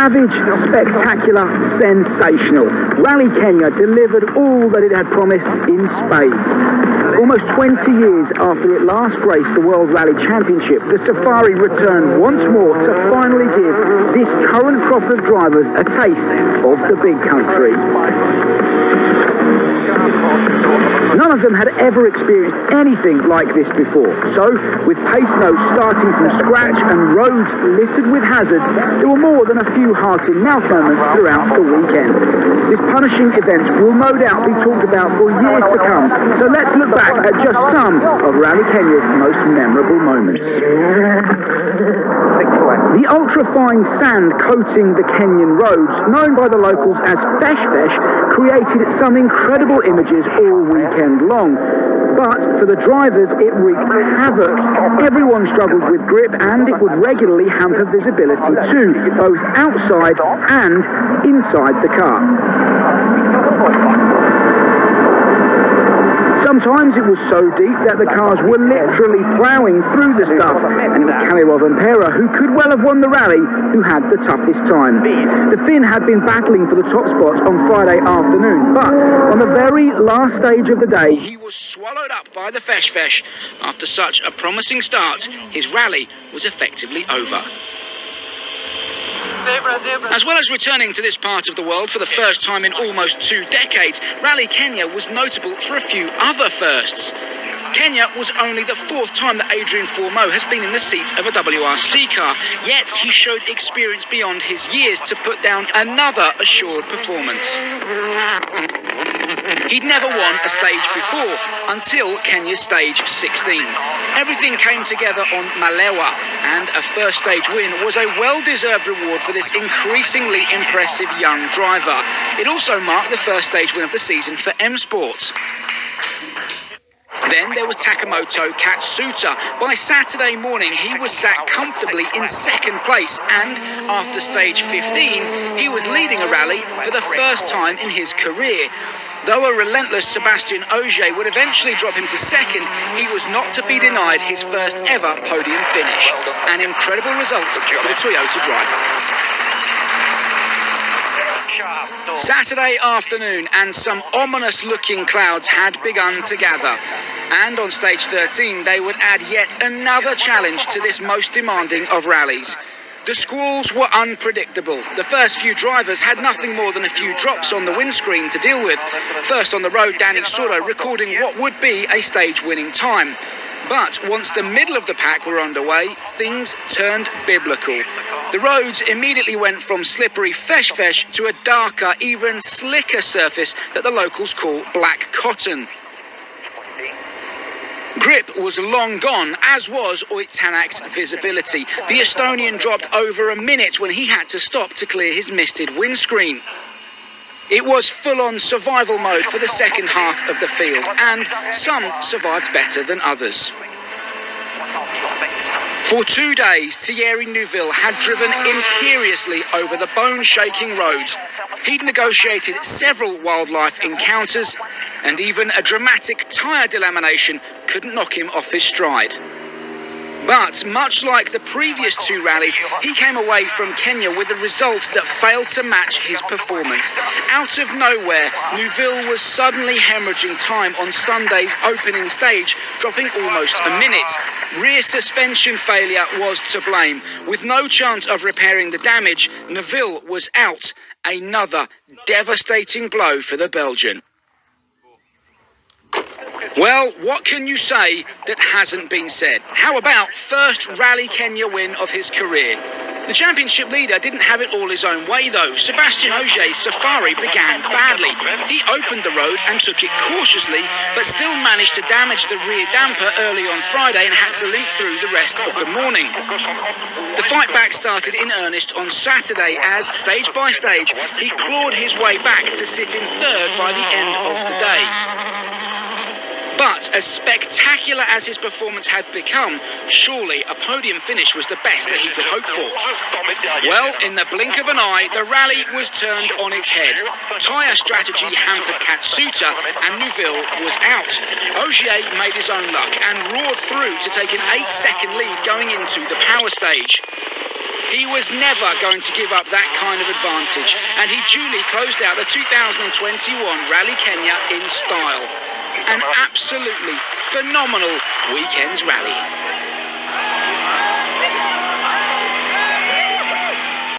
Savage, spectacular, sensational. Rally Kenya delivered all that it had promised in spades. Almost 20 years after it last graced the World Rally Championship, the Safari returned once more to finally give this current crop of drivers a taste of the big country. None of them had ever experienced anything like this before, so with pace notes starting from scratch and roads littered with hazards, there were more than a few heart-in-mouth moments throughout the weekend. This punishing event will no doubt be talked about for years to come, so let's look back at just some of Rally Kenya's most memorable moments. The ultra-fine sand coating the Kenyan roads, known by the locals as fesh fesh, created some incredible images all weekend long. But for the drivers, it wreaked havoc. Everyone struggled with grip, and it would regularly hamper visibility too, both outside and inside the car. Sometimes it was so deep that the cars were literally ploughing through the stuff, and it was Kalirov and Pera, who could well have won the rally, who had the toughest time. The Finn had been battling for the top spot on Friday afternoon, but on the very last stage of the day, he was swallowed up by the fesh fesh. After such a promising start, his rally was effectively over. As well as returning to this part of the world for the first time in almost 2 decades, Rally Kenya was notable for a few other firsts. Kenya was only the 4th time that Adrian Fourmeau has been in the seat of a WRC car, yet he showed experience beyond his years to put down another assured performance. He'd never won a stage before, until Kenya's stage 16. Everything came together on Malewa, and a first stage win was a well-deserved reward for this increasingly impressive young driver. It also marked the first stage win of the season for M Sport. Then there was Takamoto Katsuta. By Saturday morning, he was sat comfortably in 2nd place, and after stage 15, he was leading a rally for the first time in his career. Though a relentless Sébastien Ogier would eventually drop him to 2nd, he was not to be denied his first ever podium finish. An incredible result for the Toyota driver. Saturday afternoon, and some ominous-looking clouds had begun to gather. And on stage 13, they would add yet another challenge to this most demanding of rallies. The squalls were unpredictable. The first few drivers had nothing more than a few drops on the windscreen to deal with. First on the road, Danny Soro recording what would be a stage-winning time. But once the middle of the pack were underway, things turned biblical. The roads immediately went from slippery fesh fesh to a darker, even slicker surface that the locals call black cotton. Grip was long gone, as was Oitanak's visibility. The Estonian dropped over a minute when he had to stop to clear his misted windscreen. It was full-on survival mode for the second half of the field, and some survived better than others. For 2 days, Thierry Neuville had driven imperiously over the bone-shaking roads. He'd negotiated several wildlife encounters, and even a dramatic tyre delamination couldn't knock him off his stride. But much like the previous 2 rallies, he came away from Kenya with a result that failed to match his performance. Out of nowhere, Neuville was suddenly hemorrhaging time on Sunday's opening stage, dropping almost a minute. Rear suspension failure was to blame. With no chance of repairing the damage, Neuville was out. Another devastating blow for the Belgian. Well, what can you say that hasn't been said? How about first Rally Kenya win of his career? The championship leader didn't have it all his own way, though. Sébastien Ogier's Safari began badly. He opened the road and took it cautiously, but still managed to damage the rear damper early on Friday and had to limp through the rest of the morning. The fight back started in earnest on Saturday as, stage by stage, he clawed his way back to sit in 3rd by the end of the day. But as spectacular as his performance had become, surely a podium finish was the best that he could hope for. Well, in the blink of an eye, the rally was turned on its head. Tyre strategy hampered Katsuta, and Neuville was out. Ogier made his own luck and roared through to take an 8-second lead going into the power stage. He was never going to give up that kind of advantage, and he duly closed out the 2021 Rally Kenya in style. An absolutely phenomenal weekend's rally.